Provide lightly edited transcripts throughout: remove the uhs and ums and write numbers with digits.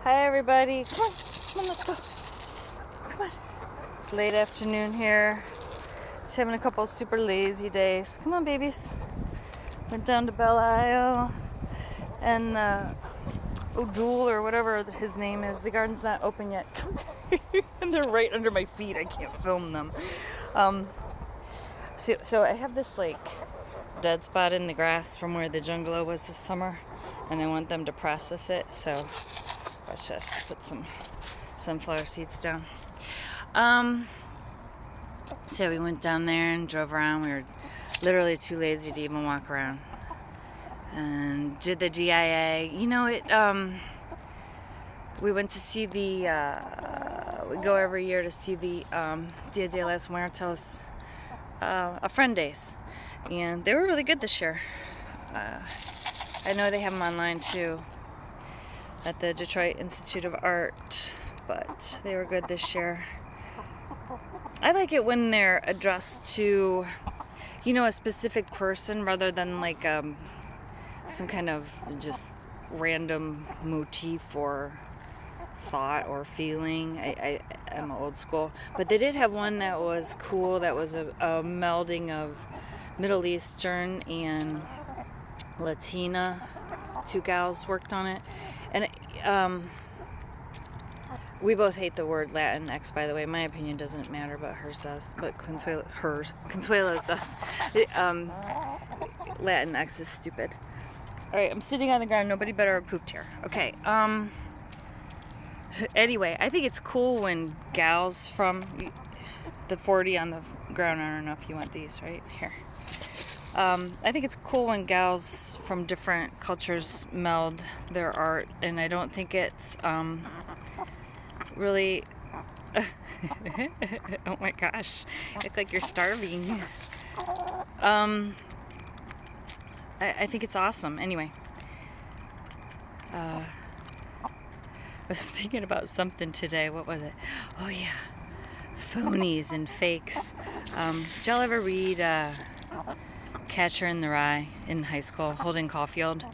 Hi everybody. Come on, let's go. Come on. It's late afternoon here. Just having a couple super lazy days. Come on, babies. Went down to Belle Isle and O'Doul or whatever his name is. The garden's not open yet. And they're right under my feet. I can't film them. So I have this like dead spot in the grass from where the jungalow was this summer, and I want them to process it. So let's just put some sunflower seeds down. So we went down there and drove around. We were literally too lazy to even walk around, and did the DIA. You know it. We went to see the. We go every year to see the Dia de los Muertos. A friend days, and they were really good this year. I know they have them online too at the Detroit Institute of Art, but they were good this year. I like it when they're addressed to, a specific person rather than like some kind of just random motif or thought or feeling. I'm old school, but they did have one that was cool, that was a melding of Middle Eastern and Latina. Two gals worked on it, and we both hate the word Latinx, by the way. My opinion doesn't matter, but hers does. But Consuelo's does. Latinx is stupid. All right, I'm sitting on the ground. Nobody better have pooped here. Okay. Anyway, I think it's cool when gals from the 40 on the ground. I don't know if you want these right here. I think it's cool when gals from different cultures meld their art, and I don't think it's really. Oh my gosh, you look like you're starving. I think it's awesome. Anyway. I was thinking about something today. What was it? Oh yeah, phonies and fakes. Did y'all ever read Catcher in the Rye in high school? Holden Caulfield.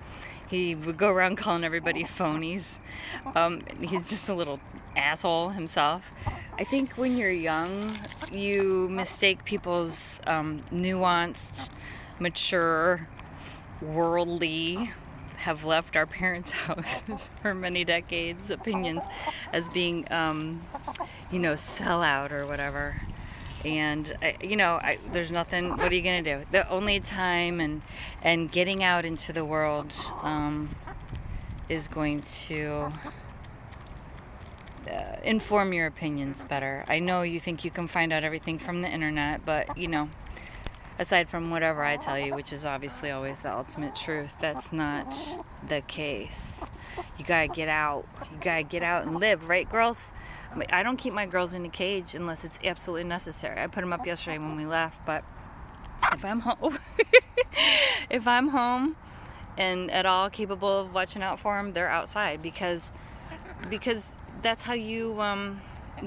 He would go around calling everybody phonies. He's just a little asshole himself. I think when you're young, you mistake people's nuanced, mature, worldly, have left our parents' houses for many decades opinions as being, sellout or whatever. And, there's nothing, what are you going to do? The only time and getting out into the world is going to inform your opinions better. I know you think you can find out everything from the internet, but, aside from whatever I tell you, which is obviously always the ultimate truth, that's not the case. You gotta get out. You gotta get out and live, right, girls? I don't keep my girls in a cage unless it's absolutely necessary. I put them up yesterday when we left, but if I'm home, and at all capable of watching out for them, they're outside because that's how you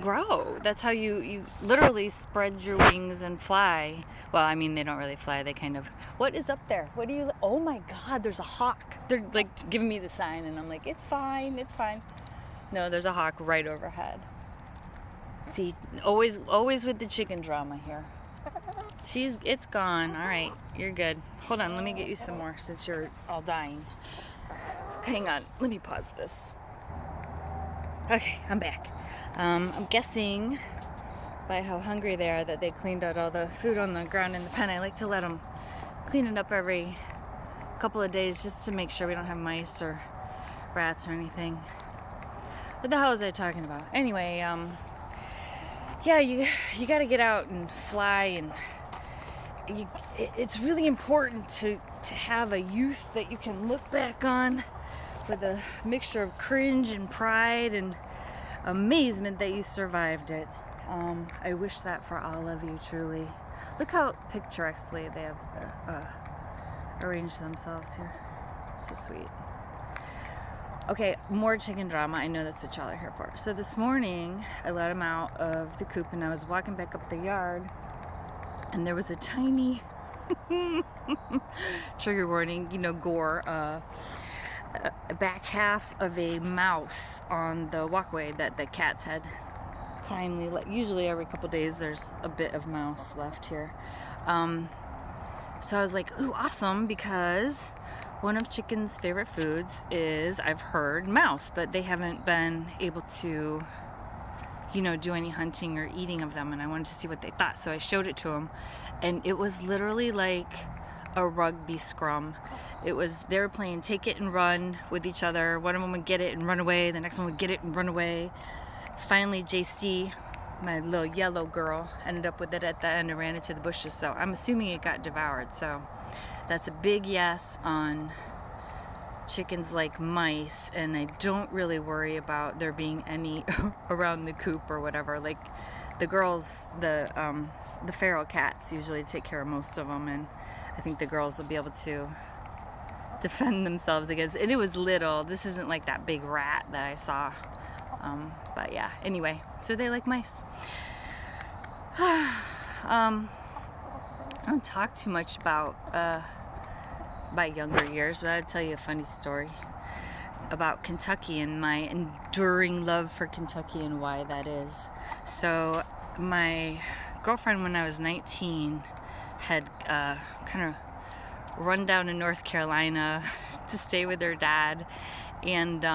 grow. That's how you literally spread your wings and fly. Well, I mean, they don't really fly. They kind of. What is up there? What do you? Oh my God! There's a hawk. They're like giving me the sign, and I'm like, it's fine. It's fine. No, there's a hawk right overhead. See, always with the chicken drama here. It's gone. All right, you're good. Hold on, let me get you some more since you're all dying. Hang on, let me pause this. Okay, I'm back. I'm guessing by how hungry they are that they cleaned out all the food on the ground in the pen. I like to let them clean it up every couple of days just to make sure we don't have mice or rats or anything. What the hell was I talking about? Anyway, yeah, you got to get out and fly, and it's really important to have a youth that you can look back on with a mixture of cringe and pride and amazement that you survived it. I wish that for all of you, truly. Look how picturesquely they have arranged themselves here. So sweet. Okay, more chicken drama. I know that's what y'all are here for. So this morning, I let them out of the coop, and I was walking back up the yard, and there was a tiny trigger warning, gore, back half of a mouse on the walkway that the cats had kindly usually every couple days there's a bit of mouse left here. So I was like, ooh, awesome, because one of chicken's favorite foods is, I've heard, mouse, but they haven't been able to, do any hunting or eating of them, and I wanted to see what they thought. So I showed it to them, and it was literally like a rugby scrum. They were playing take it and run with each other. One of them would get it and run away, the next one would get it and run away. Finally, JC, my little yellow girl, ended up with it at the end and ran into the bushes. So I'm assuming it got devoured. So that's a big yes on chickens like mice, and I don't really worry about there being any around the coop or whatever. Like the girls, the feral cats usually take care of most of them, and I think the girls will be able to defend themselves against it. It was little. This isn't like that big rat that I saw. But yeah, anyway, so they like mice. I don't talk too much about my younger years, but I'll tell you a funny story about Kentucky and my enduring love for Kentucky and why that is. So my girlfriend, when I was 19, had kind of run down to North Carolina to stay with her dad, and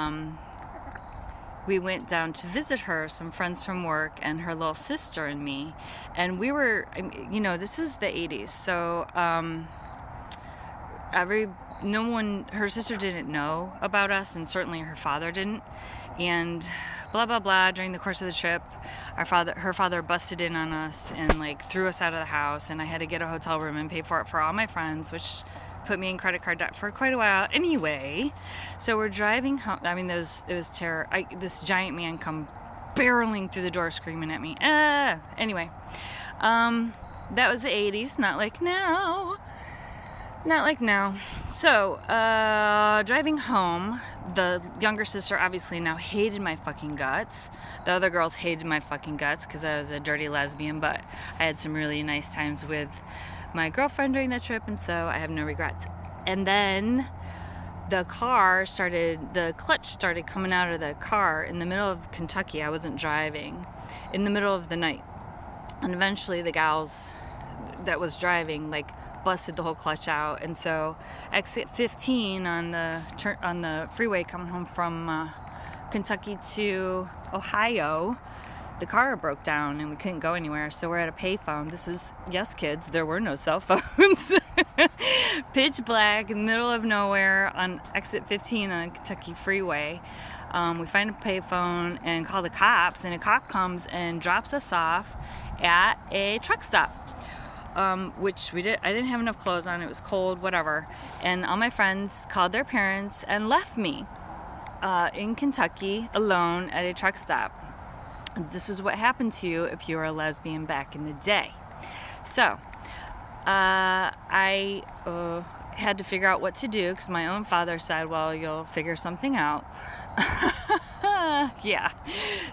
we went down to visit her, some friends from work, and her little sister and me. And we were, this was the 80s, so her sister didn't know about us, and certainly her father didn't. And blah, blah, blah, during the course of the trip, her father busted in on us and threw us out of the house, and I had to get a hotel room and pay for it for all my friends, which put me in credit card debt for quite a while. Anyway, so we're driving home. I mean, it was terror. This giant man come barreling through the door screaming at me. Anyway, that was the 80s, not like now. So, driving home, the younger sister obviously now hated my fucking guts. The other girls hated my fucking guts because I was a dirty lesbian, but I had some really nice times with my girlfriend during that trip, and so I have no regrets. And then the clutch started coming out of the car in the middle of Kentucky. I wasn't driving, in the middle of the night. And eventually the gals that was driving busted the whole clutch out, and so exit 15 on the freeway coming home from Kentucky to Ohio, the car broke down and we couldn't go anywhere, so we're at a payphone. This is, yes kids, there were no cell phones. Pitch black in the middle of nowhere on exit 15 on Kentucky freeway. We find a payphone and call the cops, and a cop comes and drops us off at a truck stop. Which we did. I didn't have enough clothes on. It was cold, whatever. And all my friends called their parents and left me in Kentucky alone at a truck stop. This is what happened to you if you were a lesbian back in the day. So I had to figure out what to do because my own father said, well, you'll figure something out. Yeah.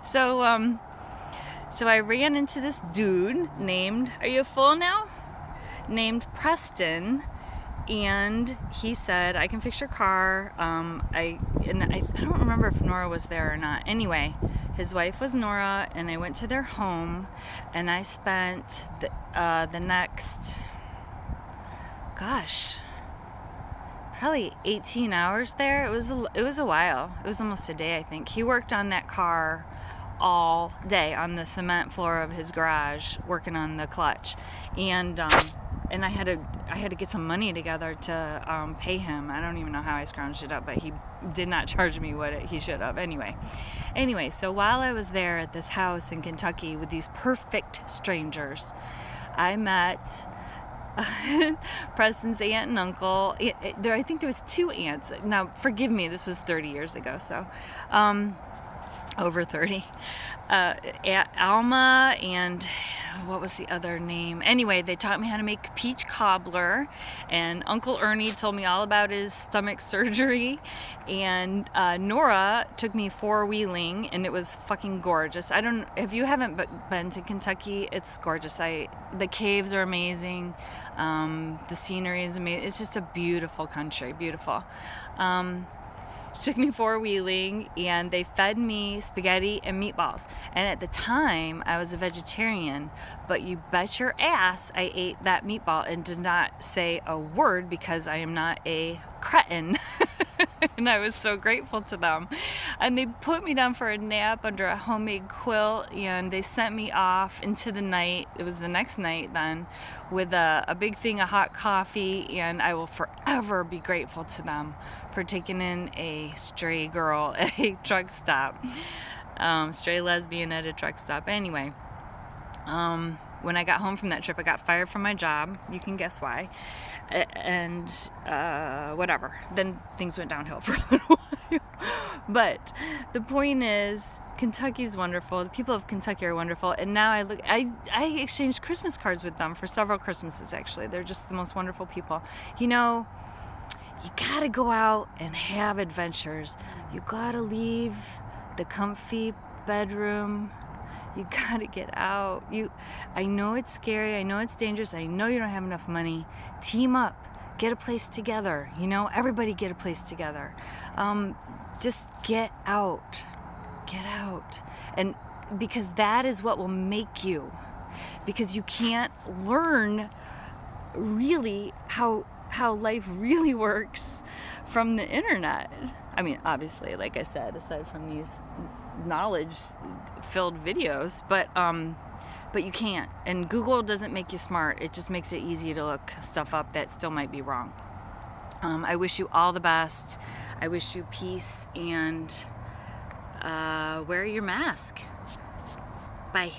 So I ran into this dude named, are you full now? Named Preston, and he said, I can fix your car. I don't remember if Nora was there or not. Anyway, his wife was Nora, and I went to their home, and I spent the next, probably 18 hours there. It was a while. It was almost a day, I think. He worked on that car all day on the cement floor of his garage, working on the clutch, and I had to get some money together to pay him. I don't even know how I scrounged it up, but he did not charge me what he should have. Anyway, so while I was there at this house in Kentucky with these perfect strangers, I met Preston's aunt and uncle. I think there was 2 aunts. Now, forgive me, this was 30 years ago, so over 30. Aunt Alma and what was the other name? Anyway, they taught me how to make peach cobbler, and Uncle Ernie told me all about his stomach surgery, and Nora took me 4-wheeling, and it was fucking gorgeous. If you haven't been to Kentucky, it's gorgeous. The caves are amazing. The scenery is amazing. It's just a beautiful country, beautiful. She took me four-wheeling, and they fed me spaghetti and meatballs. And at the time, I was a vegetarian, but you bet your ass I ate that meatball and did not say a word because I am not a cretin. And I was so grateful to them. And they put me down for a nap under a homemade quilt, and they sent me off into the night. It was the next night then, with a big thing of hot coffee, and I will forever be grateful to them for taking in a stray girl at a truck stop. Stray lesbian at a truck stop. Anyway, when I got home from that trip, I got fired from my job. You can guess why. And whatever. Then things went downhill for a little while. But the point is, Kentucky's wonderful. The people of Kentucky are wonderful. And now I exchanged Christmas cards with them for several Christmases, actually. They're just the most wonderful people. You know, you gotta go out and have adventures. You gotta leave the comfy bedroom. You gotta get out. I know it's scary. I know it's dangerous. I know you don't have enough money. Team up. Get a place together. You know, everybody get a place together. Just get out. Get out. And because that is what will make you. Because you can't learn really how life really works from the internet. I mean, obviously, like I said, aside from these knowledge-filled videos, but you can't. And Google doesn't make you smart. It just makes it easy to look stuff up that still might be wrong. I wish you all the best. I wish you peace, and wear your mask. Bye.